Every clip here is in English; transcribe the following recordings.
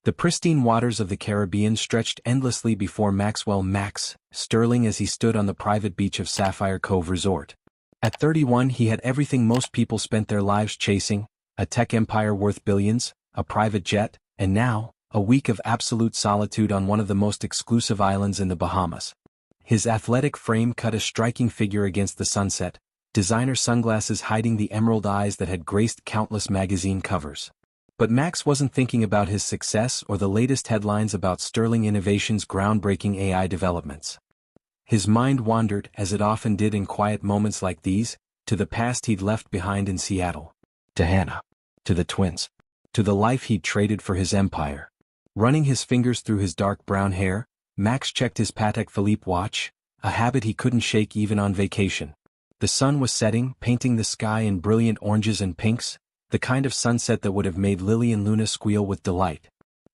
The pristine waters of the Caribbean stretched endlessly before Max Sterling as he stood on the private beach of Sapphire Cove Resort. At 31 he had everything most people spent their lives chasing: a tech empire worth billions, a private jet, and now, a week of absolute solitude on one of the most exclusive islands in the Bahamas. His athletic frame cut a striking figure against the sunset, designer sunglasses hiding the emerald eyes that had graced countless magazine covers. But Max wasn't thinking about his success or the latest headlines about Sterling Innovation's groundbreaking AI developments. His mind wandered, as it often did in quiet moments like these, to the past he'd left behind in Seattle. To Hannah. To the twins. To the life he'd traded for his empire. Running his fingers through his dark brown hair, Max checked his Patek Philippe watch, a habit he couldn't shake even on vacation. The sun was setting, painting the sky in brilliant oranges and pinks, the kind of sunset that would have made Lily and Luna squeal with delight.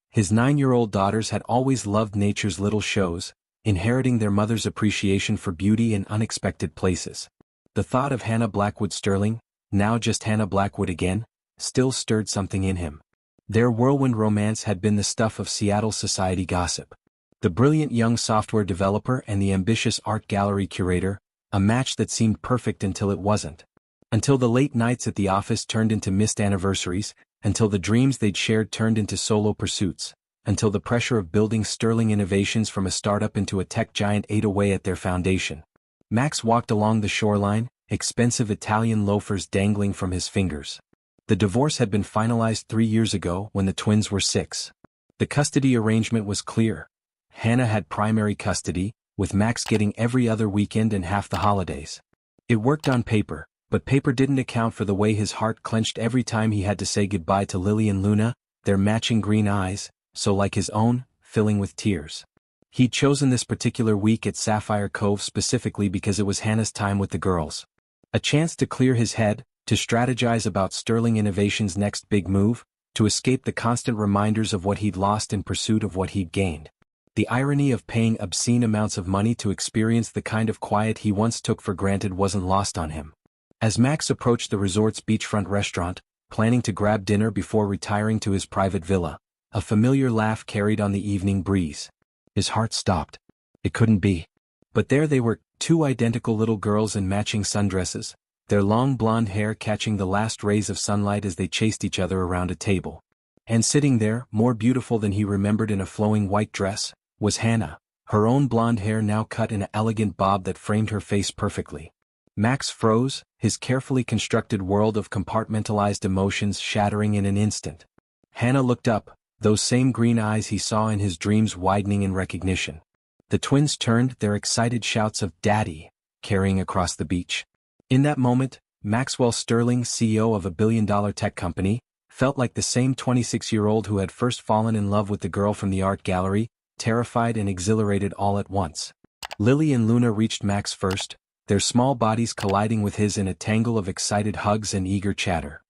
His 9-year-old daughters had always loved nature's little shows, inheriting their mother's appreciation for beauty in unexpected places. The thought of Hannah Blackwood Sterling, now just Hannah Blackwood again, still stirred something in him. Their whirlwind romance had been the stuff of Seattle society gossip. The brilliant young software developer and the ambitious art gallery curator, a match that seemed perfect until it wasn't. Until the late nights at the office turned into missed anniversaries, until the dreams they'd shared turned into solo pursuits, until the pressure of building Sterling Innovations from a startup into a tech giant ate away at their foundation. Max walked along the shoreline, expensive Italian loafers dangling from his fingers. The divorce had been finalized 3 years ago when the twins were 6. The custody arrangement was clear. Hannah had primary custody, with Max getting every other weekend and half the holidays. It worked on paper, but paper didn't account for the way his heart clenched every time he had to say goodbye to Lily and Luna, their matching green eyes, so like his own, filling with tears. He'd chosen this particular week at Sapphire Cove specifically because it was Hannah's time with the girls. A chance to clear his head, to strategize about Sterling Innovation's next big move, to escape the constant reminders of what he'd lost in pursuit of what he'd gained. The irony of paying obscene amounts of money to experience the kind of quiet he once took for granted wasn't lost on him. As Max approached the resort's beachfront restaurant, planning to grab dinner before retiring to his private villa, a familiar laugh carried on the evening breeze. His heart stopped. It couldn't be. But there they were, 2 identical little girls in matching sundresses, their long blonde hair catching the last rays of sunlight as they chased each other around a table. And sitting there, more beautiful than he remembered in a flowing white dress, was Hannah, her own blonde hair now cut in an elegant bob that framed her face perfectly. Max froze, his carefully constructed world of compartmentalized emotions shattering in an instant. Hannah looked up, those same green eyes he saw in his dreams widening in recognition. The twins turned, their excited shouts of "Daddy" carrying across the beach. In that moment, Maxwell Sterling, CEO of a billion-dollar tech company, felt like the same 26-year-old who had first fallen in love with the girl from the art gallery, terrified and exhilarated all at once. Lily and Luna reached Max first, their small bodies colliding with his in a tangle of excited hugs and eager chatter.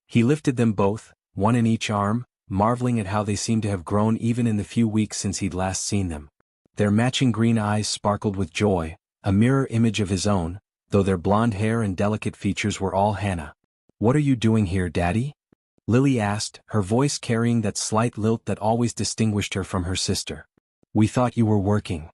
He lifted them both, one in each arm, marveling at how they seemed to have grown even in the few weeks since he'd last seen them. Their matching green eyes sparkled with joy, a mirror image of his own, though their blonde hair and delicate features were all Hannah. "What are you doing here, Daddy?" Lily asked, her voice carrying that slight lilt that always distinguished her from her sister. "We thought you were working."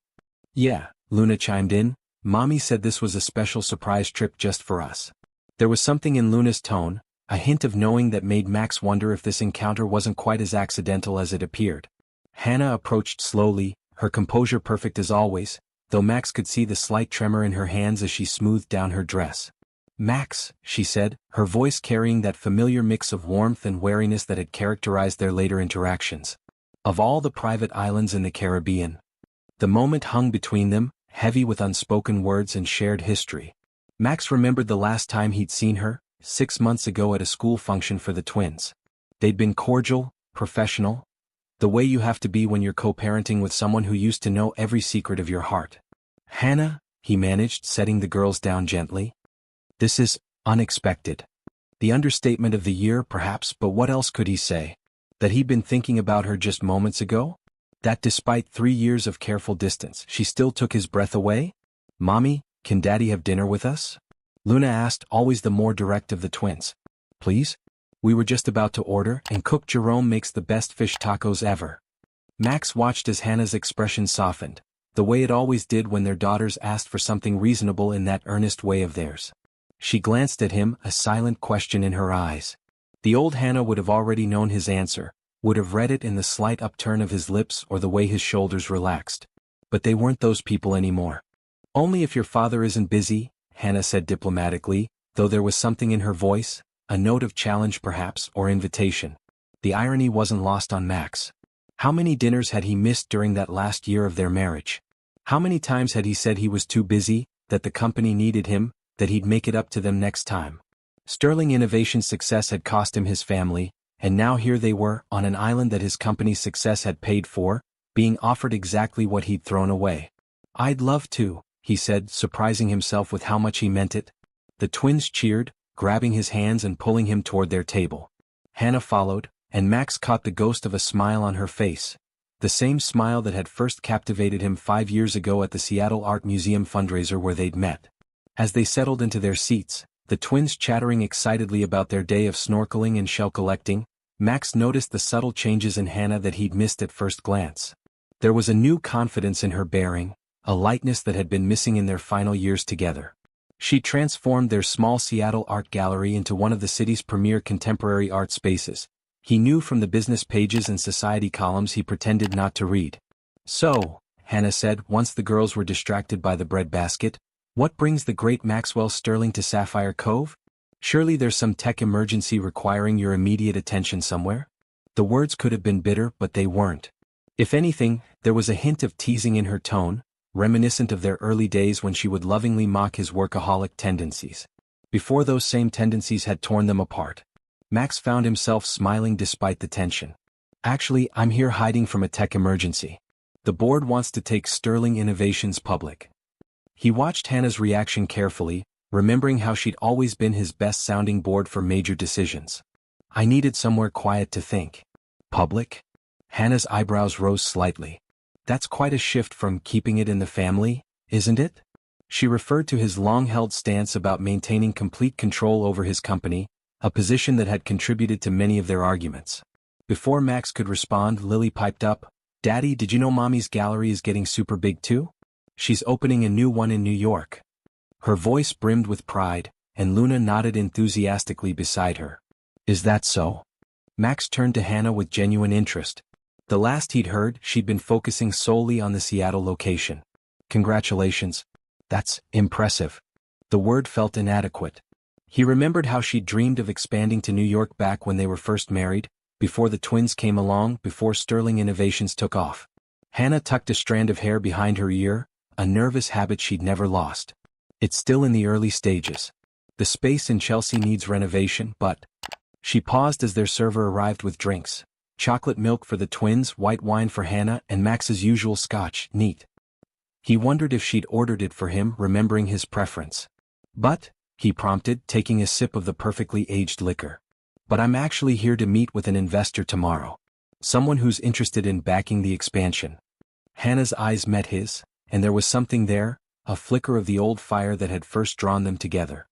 "Yeah," Luna chimed in. "Mommy said this was a special surprise trip just for us." There was something in Luna's tone, a hint of knowing that made Max wonder if this encounter wasn't quite as accidental as it appeared. Hannah approached slowly, her composure perfect as always, though Max could see the slight tremor in her hands as she smoothed down her dress. "Max," she said, her voice carrying that familiar mix of warmth and wariness that had characterized their later interactions. Of all the private islands in the Caribbean. The moment hung between them, heavy with unspoken words and shared history. Max remembered the last time he'd seen her, 6 months ago at a school function for the twins. They'd been cordial, professional, the way you have to be when you're co-parenting with someone who used to know every secret of your heart. "Hannah," he managed, setting the girls down gently. "This is unexpected." The understatement of the year, perhaps, but what else could he say? That he'd been thinking about her just moments ago? That despite 3 years of careful distance, she still took his breath away? "Mommy, can Daddy have dinner with us?" Luna asked, always the more direct of the twins. "Please?" We were just about to order, and Cook Jerome makes the best fish tacos ever. Max watched as Hannah's expression softened, the way it always did when their daughters asked for something reasonable in that earnest way of theirs. She glanced at him, a silent question in her eyes. The old Hannah would have already known his answer, would have read it in the slight upturn of his lips or the way his shoulders relaxed. But they weren't those people anymore. "Only if your father isn't busy," Hannah said diplomatically, though there was something in her voice, a note of challenge perhaps, or invitation. The irony wasn't lost on Max. How many dinners had he missed during that last year of their marriage? How many times had he said he was too busy, that the company needed him, that he'd make it up to them next time? Sterling Innovation's success had cost him his family, and now here they were, on an island that his company's success had paid for, being offered exactly what he'd thrown away. "I'd love to," he said, surprising himself with how much he meant it. The twins cheered, grabbing his hands and pulling him toward their table. Hannah followed, and Max caught the ghost of a smile on her face, the same smile that had first captivated him 5 years ago at the Seattle Art Museum fundraiser where they'd met. As they settled into their seats, the twins chattering excitedly about their day of snorkeling and shell collecting, Max noticed the subtle changes in Hannah that he'd missed at first glance. There was a new confidence in her bearing, a lightness that had been missing in their final years together. She transformed their small Seattle art gallery into one of the city's premier contemporary art spaces. He knew from the business pages and society columns he pretended not to read. "So," Hannah said once the girls were distracted by the breadbasket, "what brings the great Maxwell Sterling to Sapphire Cove? Surely there's some tech emergency requiring your immediate attention somewhere?" The words could have been bitter, but they weren't. If anything, there was a hint of teasing in her tone, reminiscent of their early days when she would lovingly mock his workaholic tendencies. Before those same tendencies had torn them apart. Max found himself smiling despite the tension. "Actually, I'm here hiding from a tech emergency. The board wants to take Sterling Innovations public." He watched Hannah's reaction carefully, remembering how she'd always been his best-sounding board for major decisions. "I needed somewhere quiet to think." "Public?" Hannah's eyebrows rose slightly. "That's quite a shift from keeping it in the family, isn't it?" She referred to his long-held stance about maintaining complete control over his company, a position that had contributed to many of their arguments. Before Max could respond, Lily piped up, "Daddy, did you know Mommy's gallery is getting super big too? She's opening a new one in New York." Her voice brimmed with pride, and Luna nodded enthusiastically beside her. "Is that so?" Max turned to Hannah with genuine interest. The last he'd heard, she'd been focusing solely on the Seattle location. "Congratulations. That's impressive." The word felt inadequate. He remembered how she'd dreamed of expanding to New York back when they were first married, before the twins came along, before Sterling Innovations took off. Hannah tucked a strand of hair behind her ear, a nervous habit she'd never lost. "It's still in the early stages. The space in Chelsea needs renovation, but..." She paused as their server arrived with drinks. Chocolate milk for the twins, white wine for Hannah, and Max's usual scotch, neat. He wondered if she'd ordered it for him, remembering his preference. "But," he prompted, taking a sip of the perfectly aged liquor. "But I'm actually here to meet with an investor tomorrow. Someone who's interested in backing the expansion." Hannah's eyes met his, and there was something there, a flicker of the old fire that had first drawn them together.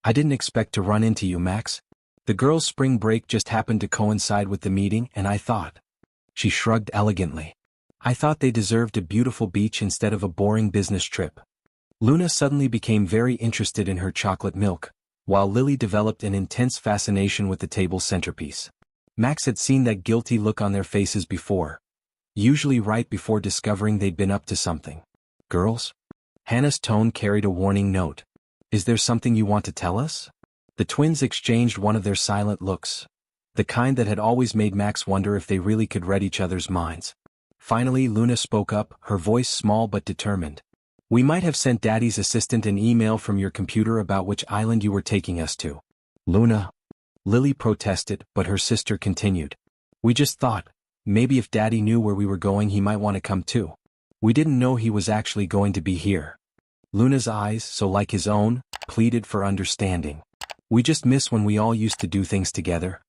"I didn't expect to run into you, Max. The girls' spring break just happened to coincide with the meeting, and I thought..." She shrugged elegantly. "I thought they deserved a beautiful beach instead of a boring business trip." Luna suddenly became very interested in her chocolate milk, while Lily developed an intense fascination with the table's centerpiece. Max had seen that guilty look on their faces before, usually right before discovering they'd been up to something. "Girls?" Hannah's tone carried a warning note. "Is there something you want to tell us?" The twins exchanged one of their silent looks, the kind that had always made Max wonder if they really could read each other's minds. Finally Luna spoke up, her voice small but determined. "We might have sent Daddy's assistant an email from your computer about which island you were taking us to." "Luna?" Lily protested, but her sister continued. "We just thought, maybe if Daddy knew where we were going he might want to come too. We didn't know he was actually going to be here." Luna's eyes, so like his own, pleaded for understanding. "We just miss when we all used to do things together."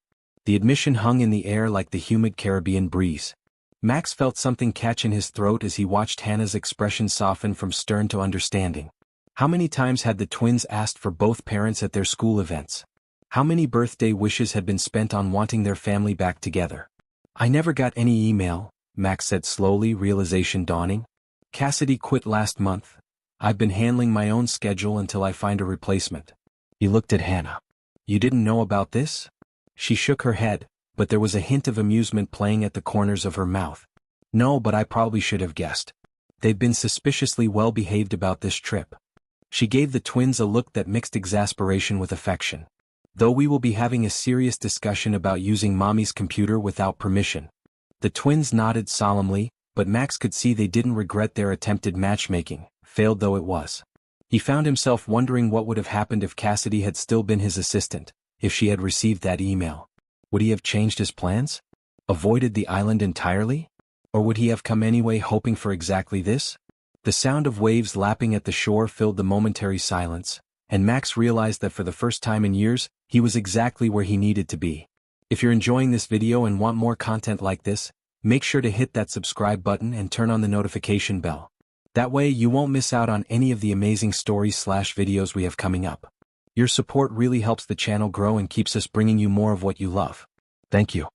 The admission hung in the air like the humid Caribbean breeze. Max felt something catch in his throat as he watched Hannah's expression soften from stern to understanding. How many times had the twins asked for both parents at their school events? How many birthday wishes had been spent on wanting their family back together? I never got any email, Max said slowly, realization dawning. Cassidy quit last month. I've been handling my own schedule until I find a replacement. He looked at Hannah. You didn't know about this? She shook her head, but there was a hint of amusement playing at the corners of her mouth. No, but I probably should have guessed. They've been suspiciously well behaved about this trip. She gave the twins a look that mixed exasperation with affection. Though we will be having a serious discussion about using Mommy's computer without permission. The twins nodded solemnly, but Max could see they didn't regret their attempted matchmaking, failed though it was. He found himself wondering what would have happened if Cassidy had still been his assistant, if she had received that email. Would he have changed his plans? Avoided the island entirely? Or would he have come anyway hoping for exactly this? The sound of waves lapping at the shore filled the momentary silence, and Max realized that for the first time in years, he was exactly where he needed to be. If you're enjoying this video and want more content like this, make sure to hit that subscribe button and turn on the notification bell. That way you won't miss out on any of the amazing stories/videos we have coming up. Your support really helps the channel grow and keeps us bringing you more of what you love. Thank you.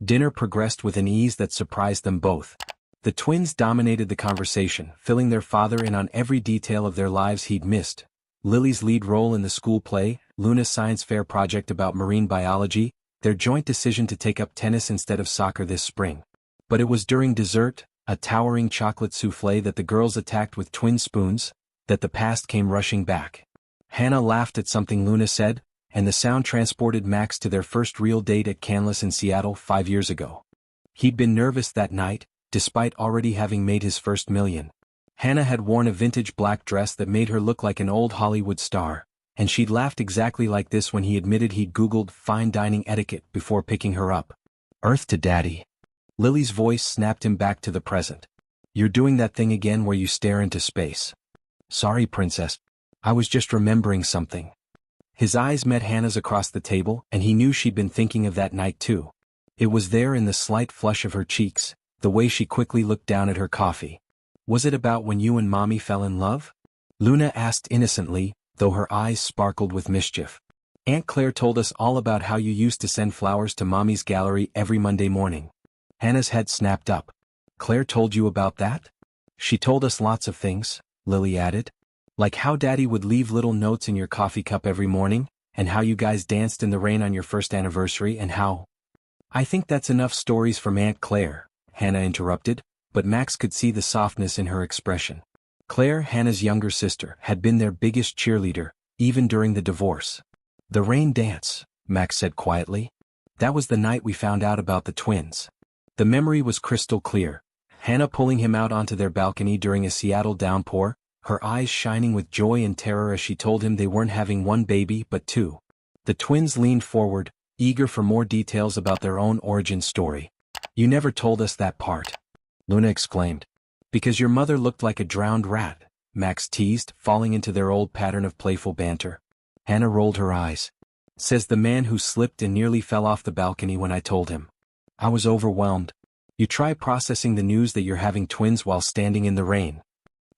Dinner progressed with an ease that surprised them both. The twins dominated the conversation, filling their father in on every detail of their lives he'd missed. Lily's lead role in the school play, Luna's science fair project about marine biology, their joint decision to take up tennis instead of soccer this spring. But it was during dessert, a towering chocolate souffle that the girls attacked with twin spoons, that the past came rushing back. Hannah laughed at something Luna said, and the sound transported Max to their first real date at Canlis in Seattle 5 years ago. He'd been nervous that night, despite already having made his first million. Hannah had worn a vintage black dress that made her look like an old Hollywood star, and she'd laughed exactly like this when he admitted he'd Googled fine dining etiquette before picking her up. Earth to Daddy. Lily's voice snapped him back to the present. You're doing that thing again where you stare into space. Sorry, Princess. I was just remembering something. His eyes met Hannah's across the table, and he knew she'd been thinking of that night too. It was there in the slight flush of her cheeks, the way she quickly looked down at her coffee. Was it about when you and Mommy fell in love? Luna asked innocently, though her eyes sparkled with mischief. Aunt Claire told us all about how you used to send flowers to Mommy's gallery every Monday morning. Hannah's head snapped up. Claire told you about that? She told us lots of things, Lily added. Like how Daddy would leave little notes in your coffee cup every morning, and how you guys danced in the rain on your first anniversary and how... I think that's enough stories from Aunt Claire, Hannah interrupted, but Max could see the softness in her expression. Claire, Hannah's younger sister, had been their biggest cheerleader, even during the divorce. The rain dance, Max said quietly. That was the night we found out about the twins. The memory was crystal clear. Hannah pulling him out onto their balcony during a Seattle downpour, her eyes shining with joy and terror as she told him they weren't having one baby but two. The twins leaned forward, eager for more details about their own origin story. You never told us that part, Luna exclaimed. Because your mother looked like a drowned rat, Max teased, falling into their old pattern of playful banter. Hannah rolled her eyes. Says the man who slipped and nearly fell off the balcony when I told him. I was overwhelmed. You try processing the news that you're having twins while standing in the rain.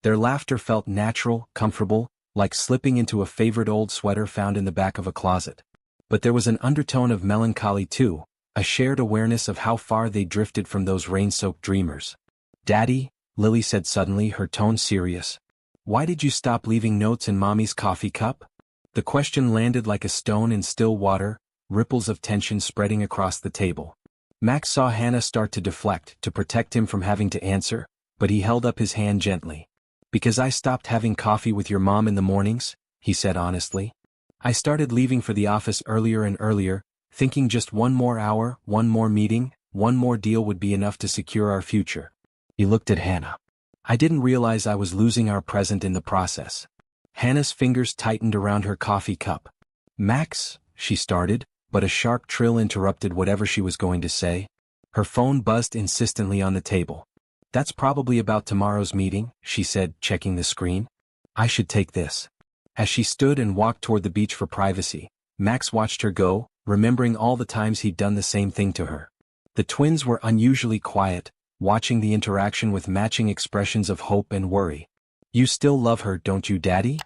Their laughter felt natural, comfortable, like slipping into a favorite old sweater found in the back of a closet. But there was an undertone of melancholy too, a shared awareness of how far they drifted from those rain-soaked dreamers. Daddy, Lily said suddenly, her tone serious. Why did you stop leaving notes in Mommy's coffee cup? The question landed like a stone in still water, ripples of tension spreading across the table. Max saw Hannah start to deflect to protect him from having to answer, but he held up his hand gently. Because I stopped having coffee with your mom in the mornings, he said honestly. I started leaving for the office earlier and earlier, thinking just one more hour, one more meeting, one more deal would be enough to secure our future. He looked at Hannah. I didn't realize I was losing our present in the process. Hannah's fingers tightened around her coffee cup. Max, she started, but a sharp trill interrupted whatever she was going to say. Her phone buzzed insistently on the table. That's probably about tomorrow's meeting, she said, checking the screen. I should take this. As she stood and walked toward the beach for privacy, Max watched her go, remembering all the times he'd done the same thing to her. The twins were unusually quiet, watching the interaction with matching expressions of hope and worry. You still love her, don't you, Daddy?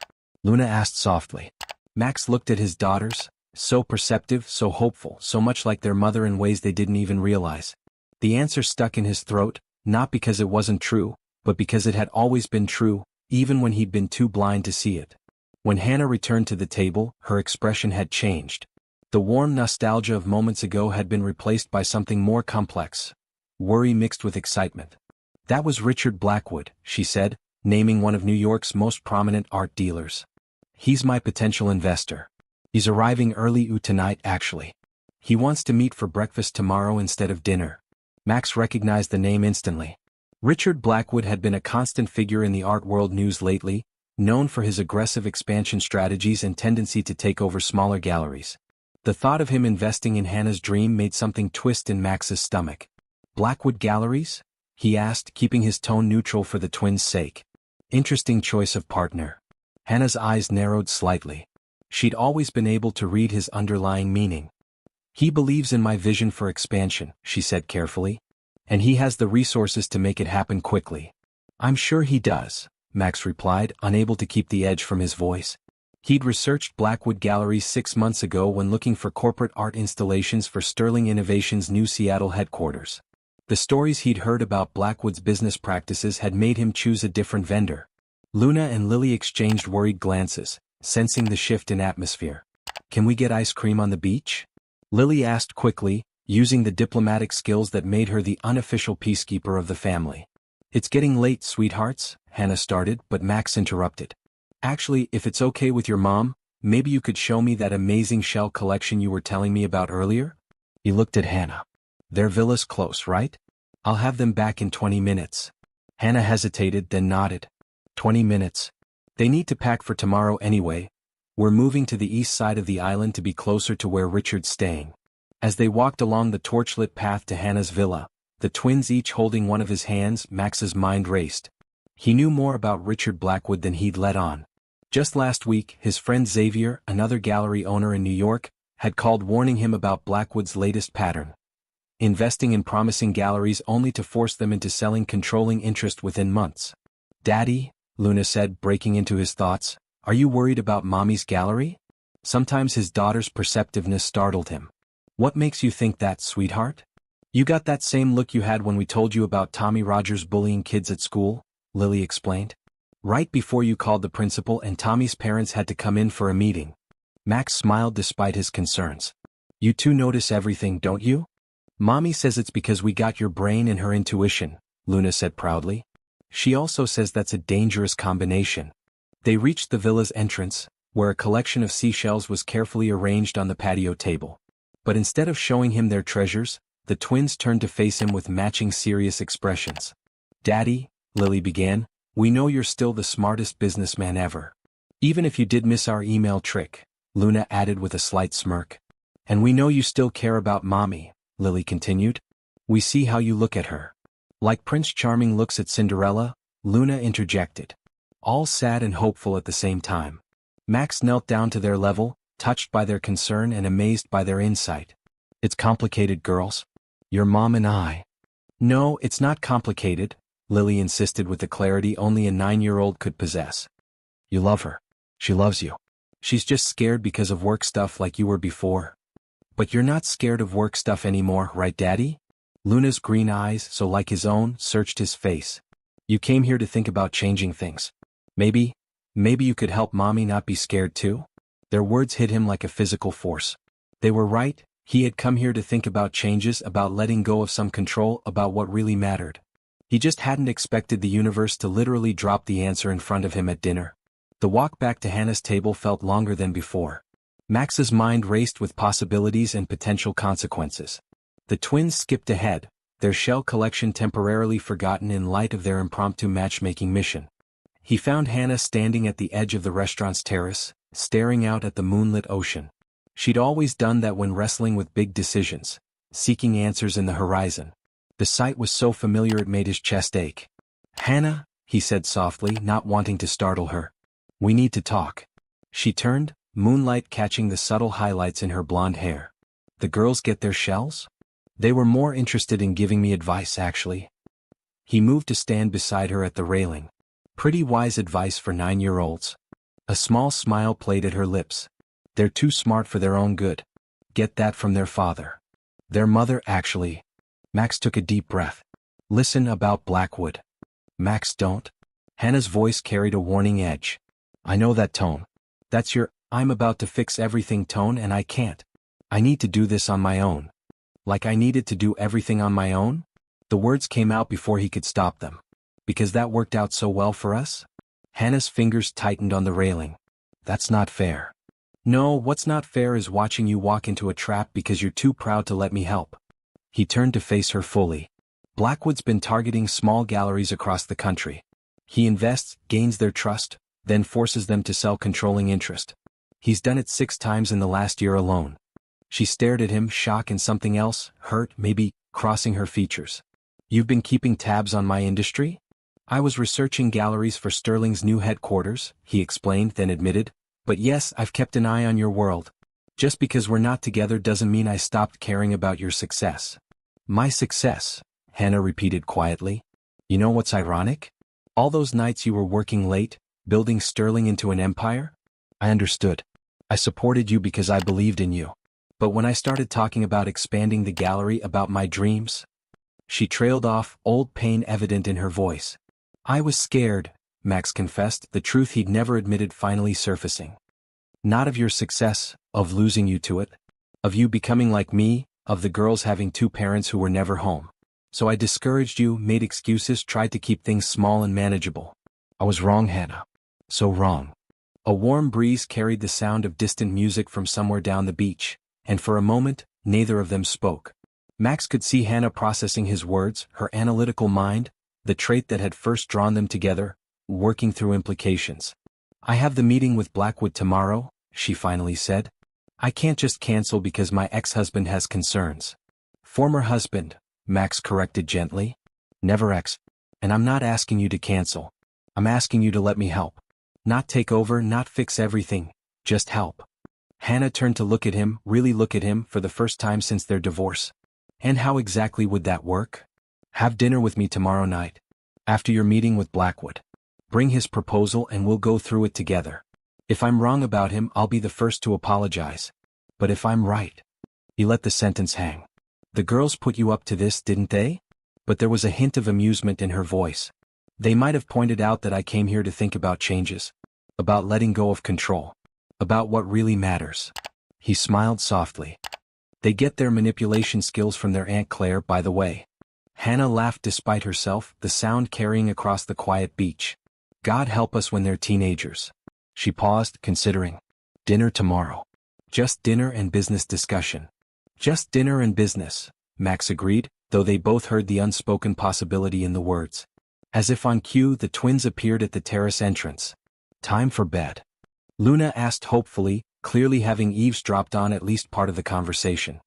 Luna asked softly. Max looked at his daughters, So perceptive, so hopeful, so much like their mother in ways they didn't even realize. The answer stuck in his throat, not because it wasn't true, but because it had always been true, even when he'd been too blind to see it. When Hannah returned to the table, her expression had changed. The warm nostalgia of moments ago had been replaced by something more complex. Worry mixed with excitement. "That was Richard Blackwood," she said, naming one of New York's most prominent art dealers. "He's my potential investor. He's arriving early tonight actually. He wants to meet for breakfast tomorrow instead of dinner." Max recognized the name instantly. Richard Blackwood had been a constant figure in the art world news lately, known for his aggressive expansion strategies and tendency to take over smaller galleries. The thought of him investing in Hannah's dream made something twist in Max's stomach. "Blackwood Galleries?" he asked, keeping his tone neutral for the twins' sake. "Interesting choice of partner." Hannah's eyes narrowed slightly. She'd always been able to read his underlying meaning. "He believes in my vision for expansion," she said carefully. "And he has the resources to make it happen quickly." "I'm sure he does," Max replied, unable to keep the edge from his voice. He'd researched Blackwood Galleries 6 months ago when looking for corporate art installations for Sterling Innovation's new Seattle headquarters. The stories he'd heard about Blackwood's business practices had made him choose a different vendor. Luna and Lily exchanged worried glances, sensing the shift in atmosphere. "Can we get ice cream on the beach?" Lily asked quickly, using the diplomatic skills that made her the unofficial peacekeeper of the family. "It's getting late, sweethearts," Hannah started, but Max interrupted. "Actually, if it's okay with your mom, maybe you could show me that amazing shell collection you were telling me about earlier?" He looked at Hannah. "Their villa's close, right? I'll have them back in 20 minutes. Hannah hesitated, then nodded. 20 minutes. They need to pack for tomorrow anyway. We're moving to the east side of the island to be closer to where Richard's staying. As they walked along the torchlit path to Hannah's villa, the twins each holding one of his hands, Max's mind raced. He knew more about Richard Blackwood than he'd let on. Just last week, his friend Xavier, another gallery owner in New York, had called warning him about Blackwood's latest pattern. Investing in promising galleries only to force them into selling controlling interest within months. "Daddy," Luna said, breaking into his thoughts, "are you worried about Mommy's gallery?" Sometimes his daughter's perceptiveness startled him. "What makes you think that, sweetheart?" "You got that same look you had when we told you about Tommy Rogers bullying kids at school," Lily explained. "Right before you called the principal and Tommy's parents had to come in for a meeting." Max smiled despite his concerns. "You two notice everything, don't you?" "Mommy says it's because we got your brain and her intuition," Luna said proudly. "She also says that's a dangerous combination." They reached the villa's entrance, where a collection of seashells was carefully arranged on the patio table. But instead of showing him their treasures, the twins turned to face him with matching serious expressions. "Daddy," Lily began, "we know you're still the smartest businessman ever. Even if you did miss our email trick," Luna added with a slight smirk. "And we know you still care about Mommy," Lily continued. "We see how you look at her." Like Prince Charming looks at Cinderella, Luna interjected. All sad and hopeful at the same time. Max knelt down to their level, touched by their concern and amazed by their insight. "It's complicated, girls. Your mom and I." "No, it's not complicated," Lily insisted with the clarity only a 9-year-old could possess. "You love her. She loves you. She's just scared because of work stuff like you were before." "But you're not scared of work stuff anymore, right, Daddy?" Luna's green eyes, so like his own, searched his face. "You came here to think about changing things. Maybe you could help Mommy not be scared too?" Their words hit him like a physical force. They were right. He had come here to think about changes, about letting go of some control, about what really mattered. He just hadn't expected the universe to literally drop the answer in front of him at dinner. The walk back to Hannah's table felt longer than before. Max's mind raced with possibilities and potential consequences. The twins skipped ahead, their shell collection temporarily forgotten in light of their impromptu matchmaking mission. He found Hannah standing at the edge of the restaurant's terrace, staring out at the moonlit ocean. She'd always done that when wrestling with big decisions, seeking answers in the horizon. The sight was so familiar it made his chest ache. "Hannah," he said softly, not wanting to startle her. "We need to talk." She turned, moonlight catching the subtle highlights in her blonde hair. "The girls get their shells?" "They were more interested in giving me advice, actually." He moved to stand beside her at the railing. Pretty wise advice for 9-year-olds. A small smile played at her lips. They're too smart for their own good. Get that from their father. Their mother, actually. Max took a deep breath. Listen about Blackwood. Max, don't. Hannah's voice carried a warning edge. I know that tone. That's your, I'm about to fix everything tone, and I can't. I need to do this on my own. Like I needed to do everything on my own? The words came out before he could stop them. Because that worked out so well for us? Hannah's fingers tightened on the railing. That's not fair. No, what's not fair is watching you walk into a trap because you're too proud to let me help. He turned to face her fully. Blackwood's been targeting small galleries across the country. He invests, gains their trust, then forces them to sell controlling interest. He's done it 6 times in the last year alone. She stared at him, shock and something else, hurt, maybe, crossing her features. You've been keeping tabs on my industry? I was researching galleries for Sterling's new headquarters, he explained, then admitted. But yes, I've kept an eye on your world. Just because we're not together doesn't mean I stopped caring about your success. My success, Hannah repeated quietly. You know what's ironic? All those nights you were working late, building Sterling into an empire? I understood. I supported you because I believed in you. But when I started talking about expanding the gallery, about my dreams, she trailed off, old pain evident in her voice. I was scared, Max confessed, the truth he'd never admitted finally surfacing. Not of your success, of losing you to it. Of you becoming like me, of the girls having 2 parents who were never home. So I discouraged you, made excuses, tried to keep things small and manageable. I was wrong, Hannah. So wrong. A warm breeze carried the sound of distant music from somewhere down the beach, and for a moment, neither of them spoke. Max could see Hannah processing his words, her analytical mind, the trait that had first drawn them together, working through implications. I have the meeting with Blackwood tomorrow, she finally said. I can't just cancel because my ex-husband has concerns. Former husband, Max corrected gently. Never ex. And I'm not asking you to cancel. I'm asking you to let me help. Not take over, not fix everything, just help. Hannah turned to look at him, really look at him, for the first time since their divorce. And how exactly would that work? Have dinner with me tomorrow night. After your meeting with Blackwood. Bring his proposal and we'll go through it together. If I'm wrong about him, I'll be the first to apologize. But if I'm right. He let the sentence hang. The girls put you up to this, didn't they? But there was a hint of amusement in her voice. They might have pointed out that I came here to think about changes. About letting go of control. About what really matters. He smiled softly. They get their manipulation skills from their Aunt Claire, by the way. Hannah laughed despite herself, the sound carrying across the quiet beach. God help us when they're teenagers. She paused, considering. Dinner tomorrow. Just dinner and business discussion. Just dinner and business, Max agreed, though they both heard the unspoken possibility in the words. As if on cue, the twins appeared at the terrace entrance. Time for bed. Luna asked hopefully, clearly having eavesdropped on at least part of the conversation.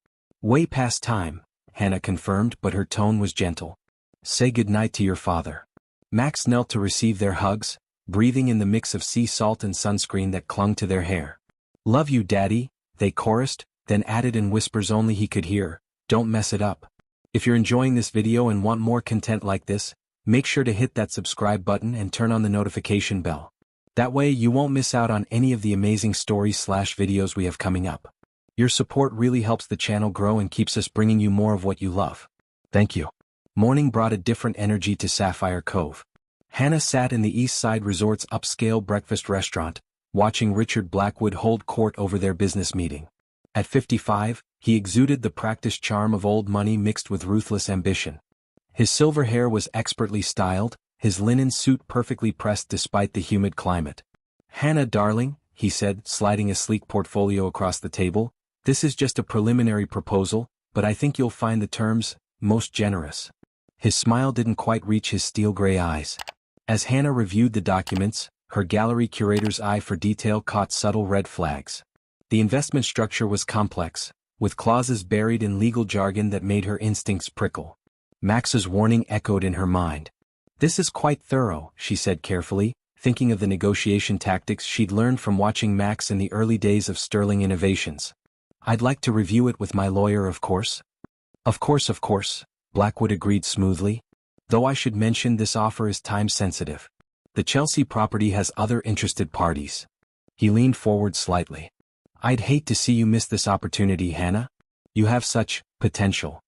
Way past time, Hannah confirmed, but her tone was gentle. Say goodnight to your father. Max knelt to receive their hugs, breathing in the mix of sea salt and sunscreen that clung to their hair. Love you, Daddy, they chorused, then added in whispers only he could hear, don't mess it up. If you're enjoying this video and want more content like this, make sure to hit that subscribe button and turn on the notification bell. That way you won't miss out on any of the amazing stories/videos we have coming up. Your support really helps the channel grow and keeps us bringing you more of what you love. Thank you. Morning brought a different energy to Sapphire Cove. Hannah sat in the East Side Resort's upscale breakfast restaurant, watching Richard Blackwood hold court over their business meeting. At 55, he exuded the practiced charm of old money mixed with ruthless ambition. His silver hair was expertly styled, his linen suit perfectly pressed despite the humid climate. Hannah, darling, he said, sliding a sleek portfolio across the table, this is just a preliminary proposal, but I think you'll find the terms most generous. His smile didn't quite reach his steel-gray eyes. As Hannah reviewed the documents, her gallery curator's eye for detail caught subtle red flags. The investment structure was complex, with clauses buried in legal jargon that made her instincts prickle. Max's warning echoed in her mind. This is quite thorough, she said carefully, thinking of the negotiation tactics she'd learned from watching Max in the early days of Sterling Innovations. I'd like to review it with my lawyer, of course. Of course, Blackwood agreed smoothly. Though I should mention this offer is time-sensitive. The Chelsea property has other interested parties. He leaned forward slightly. I'd hate to see you miss this opportunity, Hannah. You have such potential.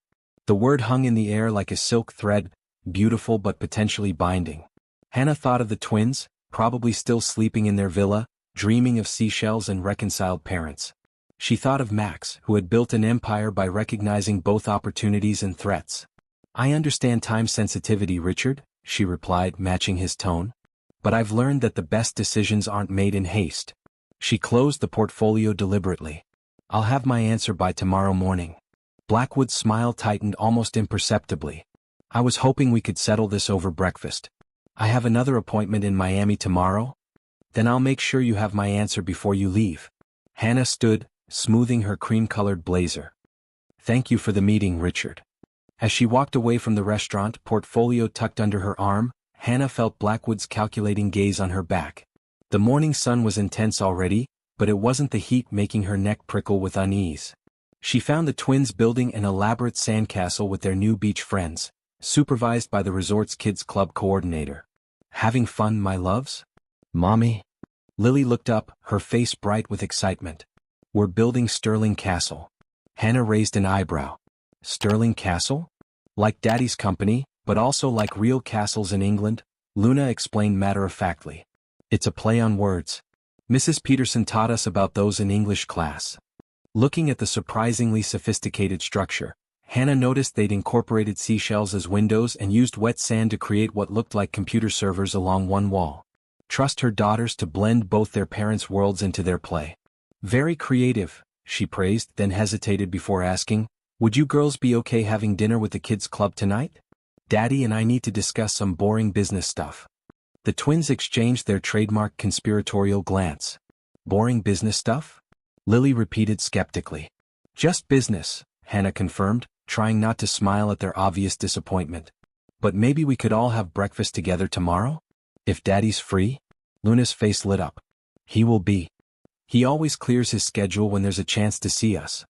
The word hung in the air like a silk thread, beautiful but potentially binding. Hannah thought of the twins, probably still sleeping in their villa, dreaming of seashells and reconciled parents. She thought of Max, who had built an empire by recognizing both opportunities and threats. I understand time sensitivity, Richard, she replied, matching his tone. But I've learned that the best decisions aren't made in haste. She closed the portfolio deliberately. I'll have my answer by tomorrow morning. Blackwood's smile tightened almost imperceptibly. I was hoping we could settle this over breakfast. I have another appointment in Miami tomorrow. Then I'll make sure you have my answer before you leave. Hannah stood, smoothing her cream-colored blazer. Thank you for the meeting, Richard. As she walked away from the restaurant, portfolio tucked under her arm, Hannah felt Blackwood's calculating gaze on her back. The morning sun was intense already, but it wasn't the heat making her neck prickle with unease. She found the twins building an elaborate sandcastle with their new beach friends, supervised by the resort's kids club coordinator. Having fun, my loves? Mommy? Lily looked up, her face bright with excitement. We're building Sterling Castle. Hannah raised an eyebrow. Sterling Castle? Like Daddy's company, but also like real castles in England, Luna explained matter-of-factly. It's a play on words. Mrs. Peterson taught us about those in English class. Looking at the surprisingly sophisticated structure, Hannah noticed they'd incorporated seashells as windows and used wet sand to create what looked like computer servers along one wall. Trust her daughters to blend both their parents' worlds into their play. Very creative, she praised, then hesitated before asking, would you girls be okay having dinner with the kids' club tonight? Daddy and I need to discuss some boring business stuff. The twins exchanged their trademark conspiratorial glance. Boring business stuff? Lily repeated skeptically. Just business, Hannah confirmed, trying not to smile at their obvious disappointment. But maybe we could all have breakfast together tomorrow? If Daddy's free? Luna's face lit up. He will be. He always clears his schedule when there's a chance to see us.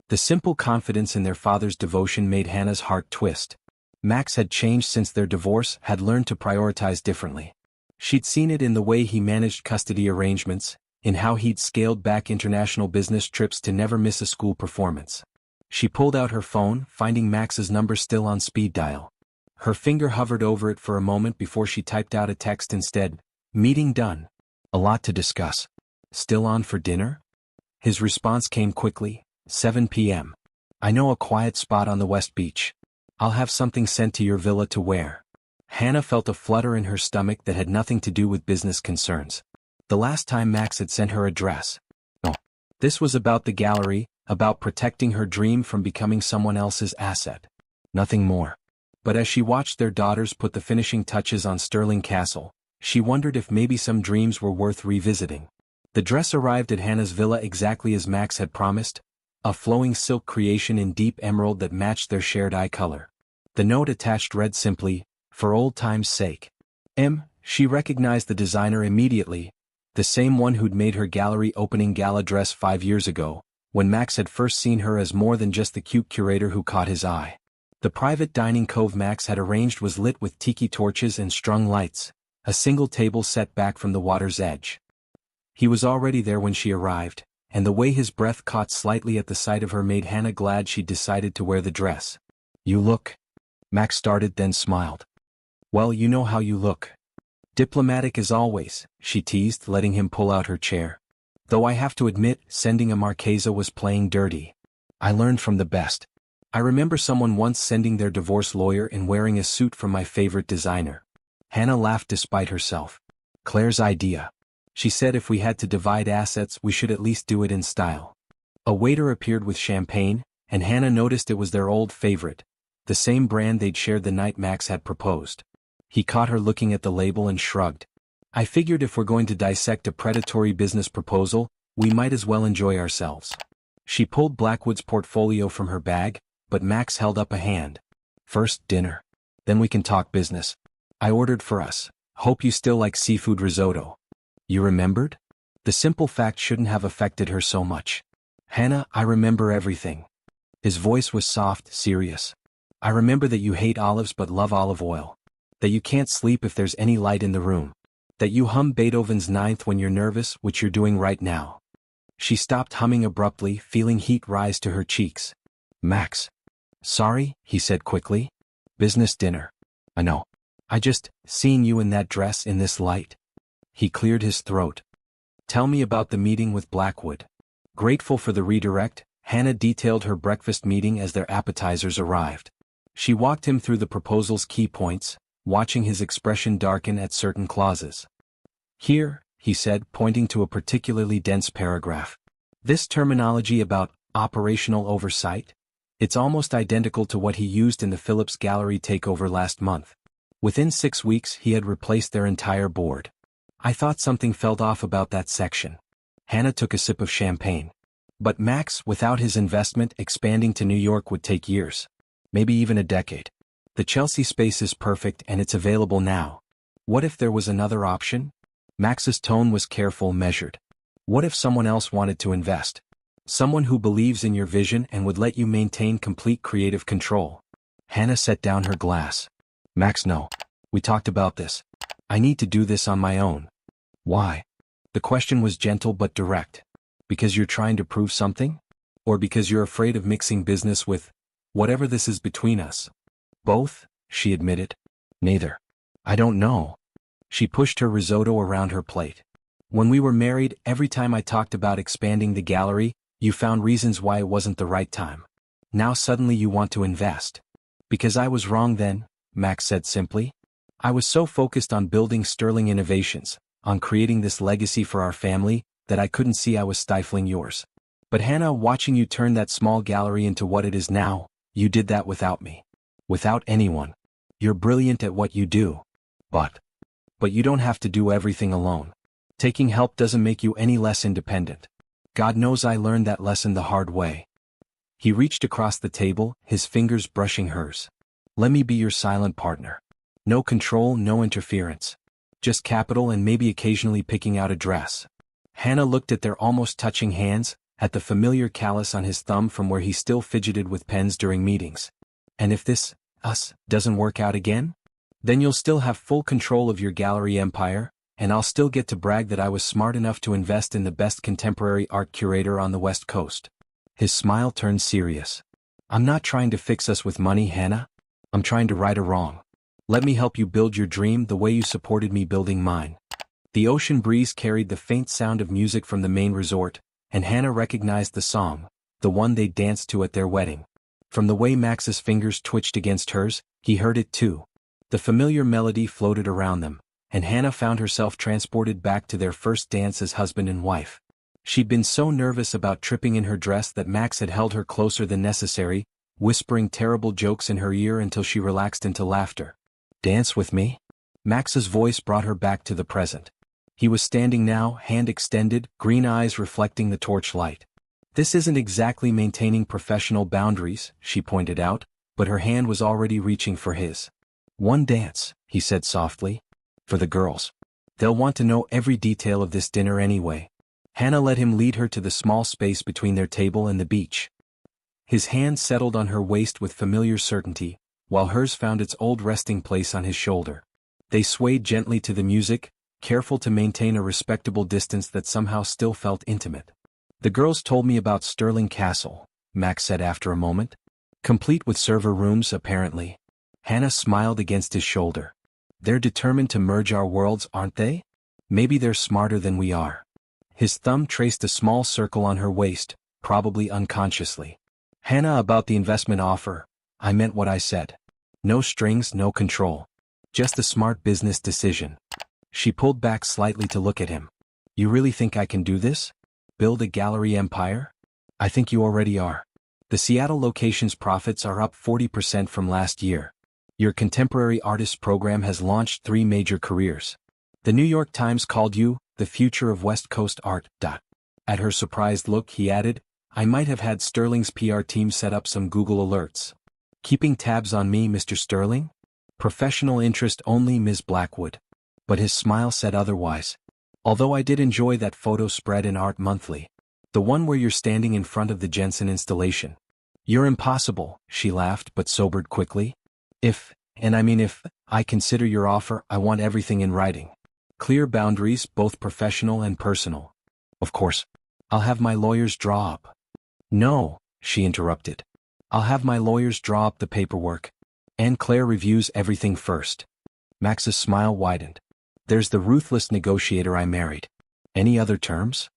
The simple confidence in their father's devotion made Hannah's heart twist. Max had changed since their divorce, had learned to prioritize differently. She'd seen it in the way he managed custody arrangements, in how he'd scaled back international business trips to never miss a school performance. She pulled out her phone, finding Max's number still on speed dial. Her finger hovered over it for a moment before she typed out a text instead. Meeting done. A lot to discuss. Still on for dinner? His response came quickly. 7 p.m. I know a quiet spot on the West Beach. I'll have something sent to your villa to wear. Hannah felt a flutter in her stomach that had nothing to do with business concerns. The last time Max had sent her a dress. Oh. This was about the gallery, about protecting her dream from becoming someone else's asset. Nothing more. But as she watched their daughters put the finishing touches on Sterling Castle, she wondered if maybe some dreams were worth revisiting. The dress arrived at Hannah's villa exactly as Max had promised, a flowing silk creation in deep emerald that matched their shared eye color. The note attached read simply, for old time's sake. She recognized the designer immediately, the same one who'd made her gallery opening gala dress 5 years ago, when Max had first seen her as more than just the cute curator who caught his eye. The private dining cove Max had arranged was lit with tiki torches and strung lights, a single table set back from the water's edge. He was already there when she arrived, and the way his breath caught slightly at the sight of her made Hannah glad she'd decided to wear the dress. You look. Max started, then smiled. Well, you know how you look. Diplomatic as always, she teased, letting him pull out her chair. Though I have to admit, sending a Marchesa was playing dirty. I learned from the best. I remember someone once sending their divorce lawyer and wearing a suit from my favorite designer. Hannah laughed despite herself. Claire's idea. She said if we had to divide assets we should at least do it in style. A waiter appeared with champagne, and Hannah noticed it was their old favorite, the same brand they'd shared the night Max had proposed. He caught her looking at the label and shrugged. I figured if we're going to dissect a predatory business proposal, we might as well enjoy ourselves. She pulled Blackwood's portfolio from her bag, but Max held up a hand. First, dinner. Then we can talk business. I ordered for us. Hope you still like seafood risotto. You remembered? The simple fact shouldn't have affected her so much. Hannah, I remember everything. His voice was soft, serious. I remember that you hate olives but love olive oil. That you can't sleep if there's any light in the room. That you hum Beethoven's Ninth when you're nervous, which you're doing right now. She stopped humming abruptly, feeling heat rise to her cheeks. Max. Sorry, he said quickly. Business dinner. I know. I just, seeing you in that dress in this light. He cleared his throat. Tell me about the meeting with Blackwood. Grateful for the redirect, Hannah detailed her breakfast meeting as their appetizers arrived. She walked him through the proposal's key points, watching his expression darken at certain clauses. Here, he said, pointing to a particularly dense paragraph. This terminology about operational oversight? It's almost identical to what he used in the Phillips Gallery takeover last month. Within 6 weeks he had replaced their entire board. I thought something felt off about that section. Hannah took a sip of champagne. But Max, without his investment, expanding to New York would take years. Maybe even a decade. The Chelsea space is perfect and it's available now. What if there was another option? Max's tone was careful, measured. What if someone else wanted to invest? Someone who believes in your vision and would let you maintain complete creative control. Hannah set down her glass. Max, no. We talked about this. I need to do this on my own. Why? The question was gentle but direct. Because you're trying to prove something? Or because you're afraid of mixing business with whatever this is between us? Both, she admitted. Neither. I don't know. She pushed her risotto around her plate. When we were married, every time I talked about expanding the gallery, you found reasons why it wasn't the right time. Now suddenly you want to invest. Because I was wrong then, Max said simply. I was so focused on building sterling innovations, on creating this legacy for our family, that I couldn't see I was stifling yours. But Hannah, watching you turn that small gallery into what it is now, you did that without me. Without anyone. You're brilliant at what you do. But you don't have to do everything alone. Taking help doesn't make you any less independent. God knows I learned that lesson the hard way. He reached across the table, his fingers brushing hers. Let me be your silent partner. No control, no interference. Just capital and maybe occasionally picking out a dress. Hannah looked at their almost touching hands, at the familiar callus on his thumb from where he still fidgeted with pens during meetings. And if this, us, doesn't work out again? Then you'll still have full control of your gallery empire, and I'll still get to brag that I was smart enough to invest in the best contemporary art curator on the West Coast. His smile turned serious. I'm not trying to fix us with money, Hannah. I'm trying to right a wrong. Let me help you build your dream the way you supported me building mine. The ocean breeze carried the faint sound of music from the main resort, and Hannah recognized the song, the one they danced to at their wedding. From the way Max's fingers twitched against hers, he heard it too. The familiar melody floated around them, and Hannah found herself transported back to their first dance as husband and wife. She'd been so nervous about tripping in her dress that Max had held her closer than necessary, whispering terrible jokes in her ear until she relaxed into laughter. Dance with me? Max's voice brought her back to the present. He was standing now, hand extended, green eyes reflecting the torchlight. This isn't exactly maintaining professional boundaries, she pointed out, but her hand was already reaching for his. One dance, he said softly. For the girls. They'll want to know every detail of this dinner anyway. Hannah let him lead her to the small space between their table and the beach. His hand settled on her waist with familiar certainty, while hers found its old resting place on his shoulder. They swayed gently to the music, careful to maintain a respectable distance that somehow still felt intimate. The girls told me about Stirling Castle, Max said after a moment. Complete with server rooms, apparently. Hannah smiled against his shoulder. They're determined to merge our worlds, aren't they? Maybe they're smarter than we are. His thumb traced a small circle on her waist, probably unconsciously. Hannah, about the investment offer, I meant what I said. No strings, no control. Just a smart business decision. She pulled back slightly to look at him. You really think I can do this? Build a gallery empire? I think you already are. The Seattle location's profits are up 40% from last year. Your contemporary artist program has launched 3 major careers. The New York Times called you the future of West Coast art. At her surprised look, he added, I might have had Sterling's PR team set up some Google alerts. Keeping tabs on me, Mr. Sterling? Professional interest only, Ms. Blackwood. But his smile said otherwise. Although I did enjoy that photo spread in Art Monthly. The one where you're standing in front of the Jensen installation. You're impossible, she laughed but sobered quickly. If I consider your offer, I want everything in writing. Clear boundaries, both professional and personal. Of course. I'll have my lawyers draw up. No, she interrupted. I'll have my lawyers draw up the paperwork. And Claire reviews everything first. Max's smile widened. There's the ruthless negotiator I married. Any other terms?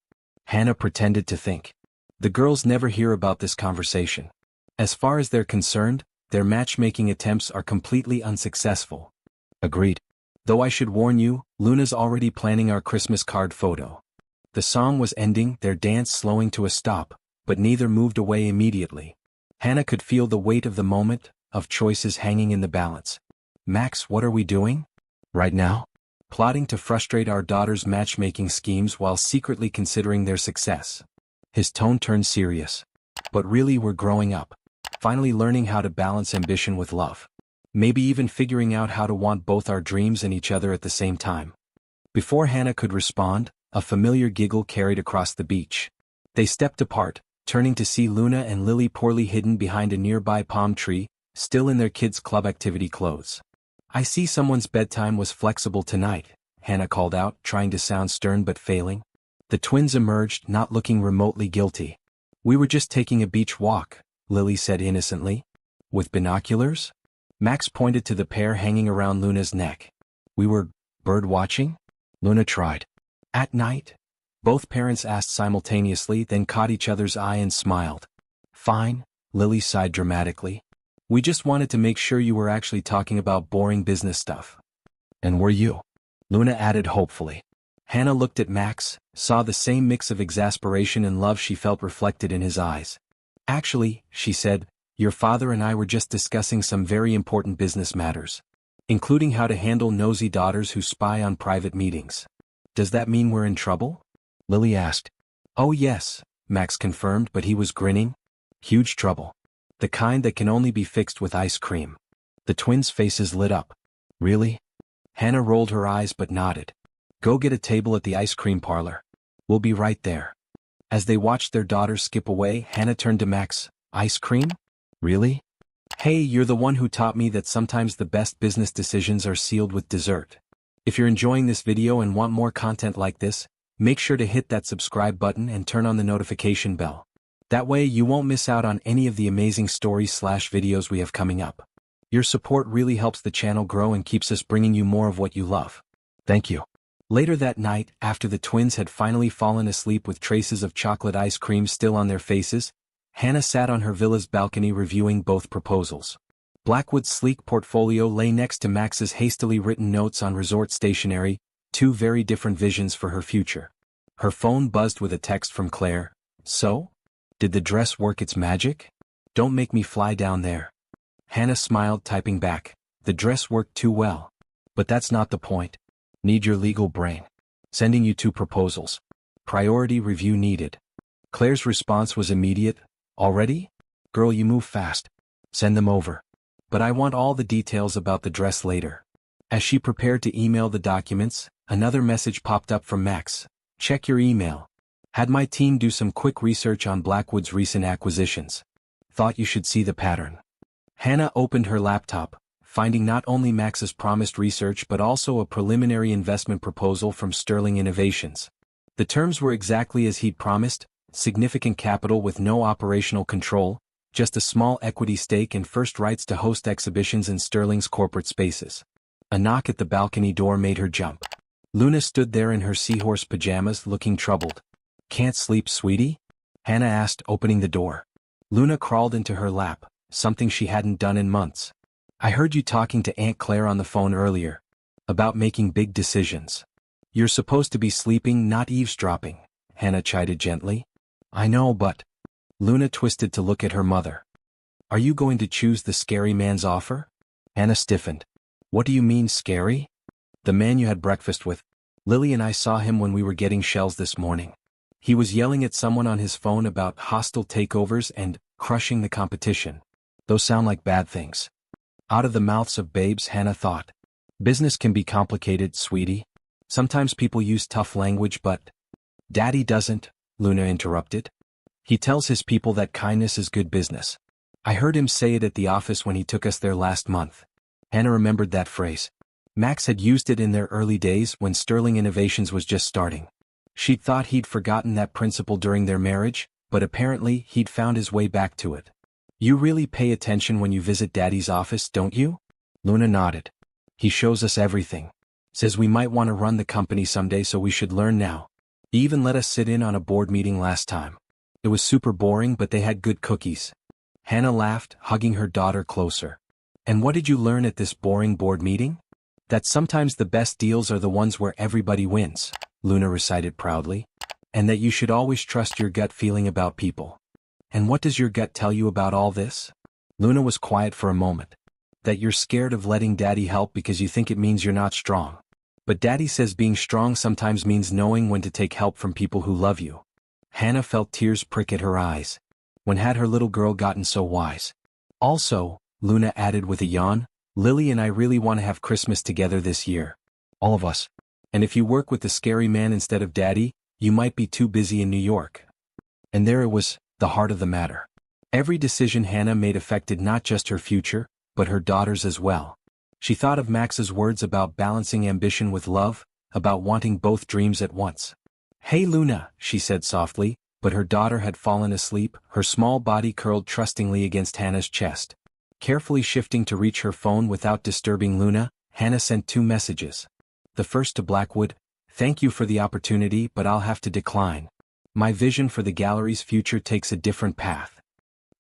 Hannah pretended to think. The girls never hear about this conversation. As far as they're concerned, their matchmaking attempts are completely unsuccessful. Agreed. Though I should warn you, Luna's already planning our Christmas card photo. The song was ending, their dance slowing to a stop, but neither moved away immediately. Hannah could feel the weight of the moment, of choices hanging in the balance. Max, what are we doing? Right now? Plotting to frustrate our daughter's matchmaking schemes while secretly considering their success. His tone turned serious. But really, we're growing up. Finally learning how to balance ambition with love. Maybe even figuring out how to want both our dreams and each other at the same time. Before Hannah could respond, a familiar giggle carried across the beach. They stepped apart, turning to see Luna and Lily poorly hidden behind a nearby palm tree, still in their kids' club activity clothes. I see someone's bedtime was flexible tonight, Hannah called out, trying to sound stern but failing. The twins emerged, not looking remotely guilty. We were just taking a beach walk, Lily said innocently. With binoculars? Max pointed to the pair hanging around Luna's neck. We were bird watching? Luna tried. At night? Both parents asked simultaneously, then caught each other's eye and smiled. Fine, Lily sighed dramatically. We just wanted to make sure you were actually talking about boring business stuff. And were you? Luna added hopefully. Hannah looked at Max, saw the same mix of exasperation and love she felt reflected in his eyes. Actually, she said, your father and I were just discussing some very important business matters, including how to handle nosy daughters who spy on private meetings. Does that mean we're in trouble? Lily asked. Oh yes, Max confirmed, but he was grinning. Huge trouble. The kind that can only be fixed with ice cream. The twins' faces lit up. Really? Hannah rolled her eyes but nodded. Go get a table at the ice cream parlor. We'll be right there. As they watched their daughter skip away, Hannah turned to Max. Ice cream? Really? Hey, you're the one who taught me that sometimes the best business decisions are sealed with dessert. If you're enjoying this video and want more content like this, make sure to hit that subscribe button and turn on the notification bell. That way you won't miss out on any of the amazing stories/videos we have coming up. Your support really helps the channel grow and keeps us bringing you more of what you love. Thank you. Later that night, after the twins had finally fallen asleep with traces of chocolate ice cream still on their faces, Hannah sat on her villa's balcony reviewing both proposals. Blackwood's sleek portfolio lay next to Max's hastily written notes on resort stationery, two very different visions for her future. Her phone buzzed with a text from Claire. So? Did the dress work its magic? Don't make me fly down there. Hannah smiled, typing back. The dress worked too well. But that's not the point. Need your legal brain. Sending you two proposals. Priority review needed. Claire's response was immediate. Already? Girl, you move fast. Send them over. But I want all the details about the dress later. As she prepared to email the documents, another message popped up from Max. Check your email. Had my team do some quick research on Blackwood's recent acquisitions. Thought you should see the pattern. Hannah opened her laptop, finding not only Max's promised research but also a preliminary investment proposal from Sterling Innovations. The terms were exactly as he'd promised, significant capital with no operational control, just a small equity stake and first rights to host exhibitions in Sterling's corporate spaces. A knock at the balcony door made her jump. Luna stood there in her seahorse pajamas, looking troubled. Can't sleep, sweetie? Hannah asked, opening the door. Luna crawled into her lap, something she hadn't done in months. I heard you talking to Aunt Claire on the phone earlier. About making big decisions. You're supposed to be sleeping, not eavesdropping, Hannah chided gently. I know, but... Luna twisted to look at her mother. Are you going to choose the scary man's offer? Hannah stiffened. What do you mean, scary? The man you had breakfast with. Lily and I saw him when we were getting shells this morning. He was yelling at someone on his phone about hostile takeovers and crushing the competition. Those sound like bad things. Out of the mouths of babes, Hannah thought. Business can be complicated, sweetie. Sometimes people use tough language, but... Daddy doesn't, Luna interrupted. He tells his people that kindness is good business. I heard him say it at the office when he took us there last month. Hannah remembered that phrase. Max had used it in their early days when Sterling Innovations was just starting. She'd thought he'd forgotten that principle during their marriage, but apparently he'd found his way back to it. You really pay attention when you visit Daddy's office, don't you? Luna nodded. He shows us everything. Says we might want to run the company someday, so we should learn now. He even let us sit in on a board meeting last time. It was super boring, but they had good cookies. Hannah laughed, hugging her daughter closer. And what did you learn at this boring board meeting? That sometimes the best deals are the ones where everybody wins, Luna recited proudly. And that you should always trust your gut feeling about people. And what does your gut tell you about all this? Luna was quiet for a moment. That you're scared of letting Daddy help because you think it means you're not strong. But Daddy says being strong sometimes means knowing when to take help from people who love you. Hannah felt tears prick at her eyes. When had her little girl gotten so wise? Also, Luna added with a yawn, Lily and I really want to have Christmas together this year. All of us. And if you work with the scary man instead of Daddy, you might be too busy in New York. And there it was, the heart of the matter. Every decision Hannah made affected not just her future, but her daughters as well. She thought of Max's words about balancing ambition with love, about wanting both dreams at once. Hey Luna, she said softly, but her daughter had fallen asleep, her small body curled trustingly against Hannah's chest. Carefully shifting to reach her phone without disturbing Luna, Hannah sent 2 messages. The first to Blackwood, thank you for the opportunity, but I'll have to decline. My vision for the gallery's future takes a different path.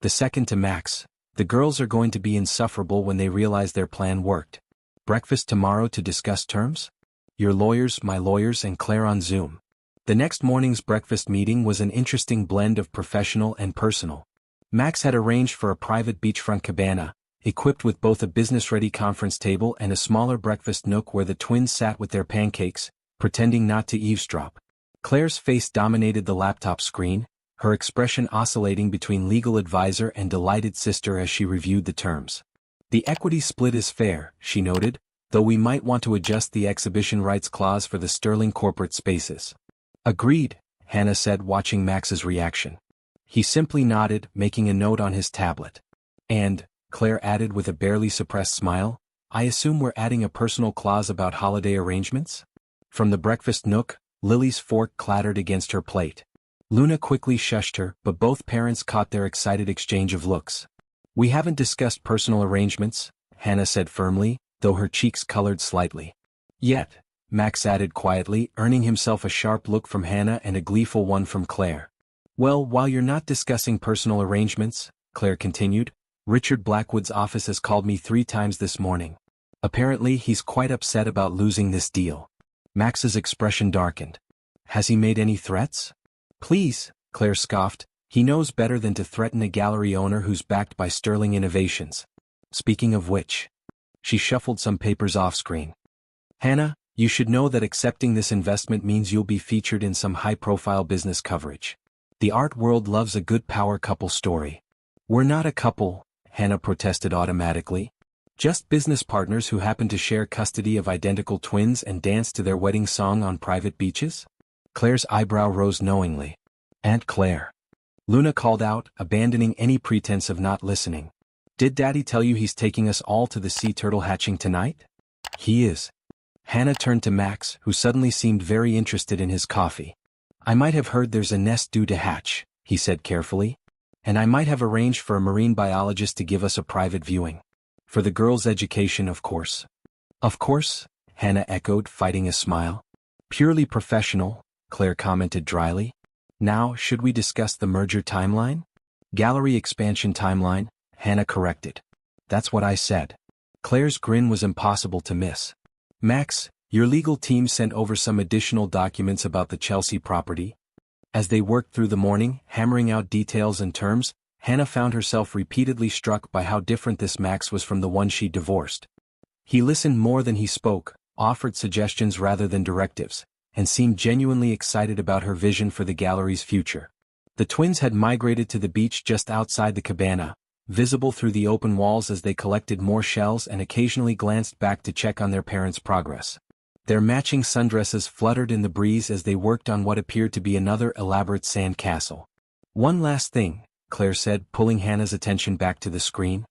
The second to Max, the girls are going to be insufferable when they realize their plan worked. Breakfast tomorrow to discuss terms? Your lawyers, my lawyers, and Claire on Zoom. The next morning's breakfast meeting was an interesting blend of professional and personal. Max had arranged for a private beachfront cabana, equipped with both a business-ready conference table and a smaller breakfast nook where the twins sat with their pancakes, pretending not to eavesdrop. Claire's face dominated the laptop screen, her expression oscillating between legal advisor and delighted sister as she reviewed the terms. The equity split is fair, she noted, though we might want to adjust the exhibition rights clause for the Sterling corporate spaces. Agreed, Hannah said, watching Max's reaction. He simply nodded, making a note on his tablet. And, Claire added with a barely suppressed smile, I assume we're adding a personal clause about holiday arrangements? From the breakfast nook, Lily's fork clattered against her plate. Luna quickly shushed her, but both parents caught their excited exchange of looks. We haven't discussed personal arrangements, Hannah said firmly, though her cheeks colored slightly. Yet, Max added quietly, earning himself a sharp look from Hannah and a gleeful one from Claire. Well, while you're not discussing personal arrangements, Claire continued, Richard Blackwood's office has called me 3 times this morning. Apparently he's quite upset about losing this deal. Max's expression darkened. Has he made any threats? Please, Claire scoffed, he knows better than to threaten a gallery owner who's backed by Sterling Innovations. Speaking of which. She shuffled some papers off-screen. Hannah, you should know that accepting this investment means you'll be featured in some high-profile business coverage. The art world loves a good power couple story. We're not a couple, Hannah protested automatically. Just business partners who happen to share custody of identical twins and dance to their wedding song on private beaches? Claire's eyebrow rose knowingly. Aunt Claire. Luna called out, abandoning any pretense of not listening. Did Daddy tell you he's taking us all to the sea turtle hatching tonight? He is. Hannah turned to Max, who suddenly seemed very interested in his coffee. I might have heard there's a nest due to hatch, he said carefully. And I might have arranged for a marine biologist to give us a private viewing. For the girls' education, of course. Of course, Hannah echoed, fighting a smile. Purely professional, Claire commented dryly. Now, should we discuss the merger timeline? Gallery expansion timeline, Hannah corrected. That's what I said. Claire's grin was impossible to miss. Max, your legal team sent over some additional documents about the Chelsea property. As they worked through the morning, hammering out details and terms, Hannah found herself repeatedly struck by how different this Max was from the one she divorced. He listened more than he spoke, offered suggestions rather than directives, and seemed genuinely excited about her vision for the gallery's future. The twins had migrated to the beach just outside the cabana, visible through the open walls as they collected more shells and occasionally glanced back to check on their parents' progress. Their matching sundresses fluttered in the breeze as they worked on what appeared to be another elaborate sand castle. One last thing, Claire said, pulling Hannah's attention back to the screen.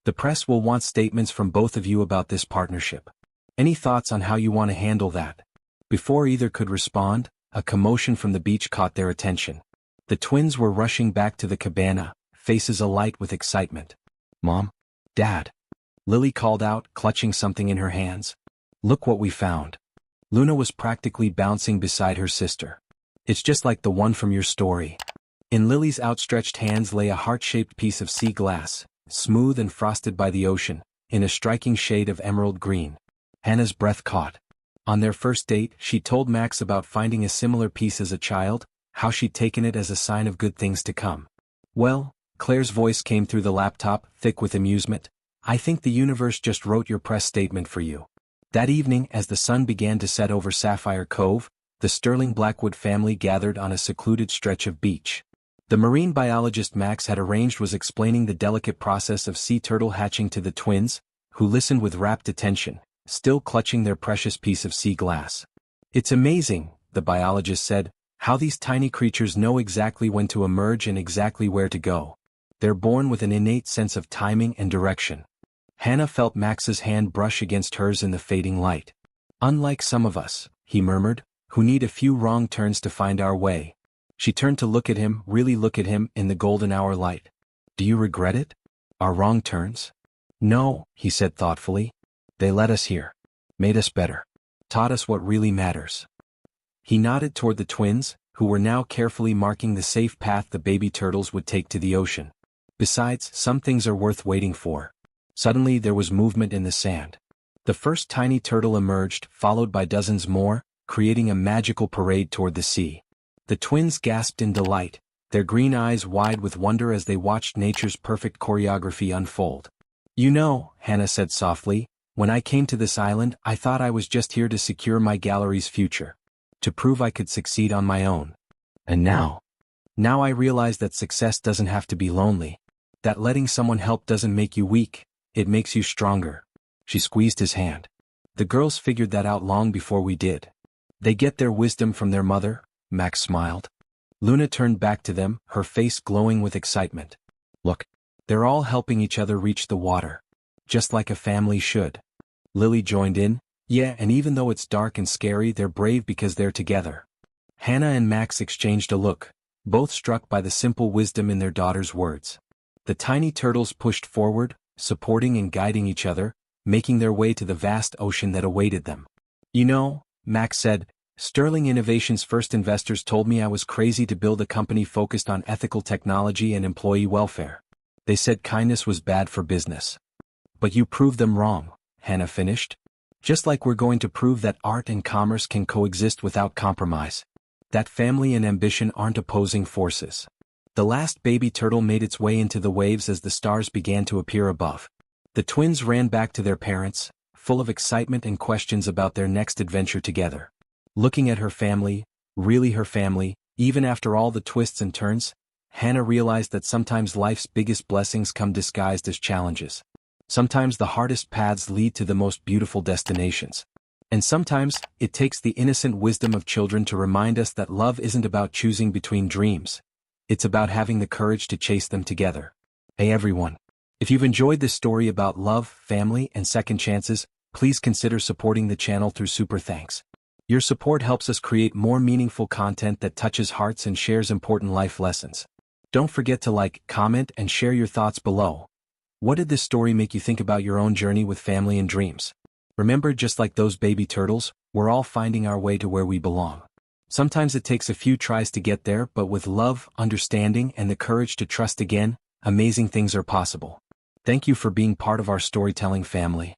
The press will want statements from both of you about this partnership. Any thoughts on how you want to handle that? Before either could respond, a commotion from the beach caught their attention. The twins were rushing back to the cabana, faces alight with excitement. "Mom? Dad?" Lily called out, clutching something in her hands. "Look what we found." Luna was practically bouncing beside her sister. "It's just like the one from your story." In Lily's outstretched hands lay a heart-shaped piece of sea glass, smooth and frosted by the ocean, in a striking shade of emerald green. Hannah's breath caught. On their first date, she told Max about finding a similar piece as a child, how she'd taken it as a sign of good things to come. "Well," Claire's voice came through the laptop, thick with amusement, "I think the universe just wrote your press statement for you." That evening, as the sun began to set over Sapphire Cove, the Sterling Blackwood family gathered on a secluded stretch of beach. The marine biologist Max had arranged was explaining the delicate process of sea turtle hatching to the twins, who listened with rapt attention, still clutching their precious piece of sea glass. "It's amazing," the biologist said, "how these tiny creatures know exactly when to emerge and exactly where to go. They're born with an innate sense of timing and direction." Hannah felt Max's hand brush against hers in the fading light. "Unlike some of us," he murmured, "who need a few wrong turns to find our way." She turned to look at him, really look at him, in the golden hour light. "Do you regret it? Our wrong turns?" "No," he said thoughtfully. "They led us here. Made us better. Taught us what really matters." He nodded toward the twins, who were now carefully marking the safe path the baby turtles would take to the ocean. "Besides, some things are worth waiting for." Suddenly there was movement in the sand. The first tiny turtle emerged, followed by dozens more, creating a magical parade toward the sea. The twins gasped in delight, their green eyes wide with wonder as they watched nature's perfect choreography unfold. "You know," Hannah said softly, "when I came to this island, I thought I was just here to secure my gallery's future. To prove I could succeed on my own. And now I realize that success doesn't have to be lonely. That letting someone help doesn't make you weak, it makes you stronger." She squeezed his hand. "The girls figured that out long before we did. They get their wisdom from their mother," Max smiled. Luna turned back to them, her face glowing with excitement. "Look, they're all helping each other reach the water. Just like a family should." Lily joined in. "Yeah, and even though it's dark and scary, they're brave because they're together." Hannah and Max exchanged a look, both struck by the simple wisdom in their daughter's words. The tiny turtles pushed forward, supporting and guiding each other, making their way to the vast ocean that awaited them. "You know," Max said, "Sterling Innovation's first investors told me I was crazy to build a company focused on ethical technology and employee welfare. They said kindness was bad for business. But you proved them wrong," Hannah finished. "Just like we're going to prove that art and commerce can coexist without compromise. That family and ambition aren't opposing forces." The last baby turtle made its way into the waves as the stars began to appear above. The twins ran back to their parents, full of excitement and questions about their next adventure together. Looking at her family, really her family, even after all the twists and turns, Hannah realized that sometimes life's biggest blessings come disguised as challenges. Sometimes the hardest paths lead to the most beautiful destinations. And sometimes, it takes the innocent wisdom of children to remind us that love isn't about choosing between dreams. It's about having the courage to chase them together. Hey everyone. If you've enjoyed this story about love, family, and second chances, please consider supporting the channel through Super Thanks. Your support helps us create more meaningful content that touches hearts and shares important life lessons. Don't forget to like, comment, and share your thoughts below. What did this story make you think about your own journey with family and dreams? Remember, just like those baby turtles, we're all finding our way to where we belong. Sometimes it takes a few tries to get there, but with love, understanding, and the courage to trust again, amazing things are possible. Thank you for being part of our storytelling family.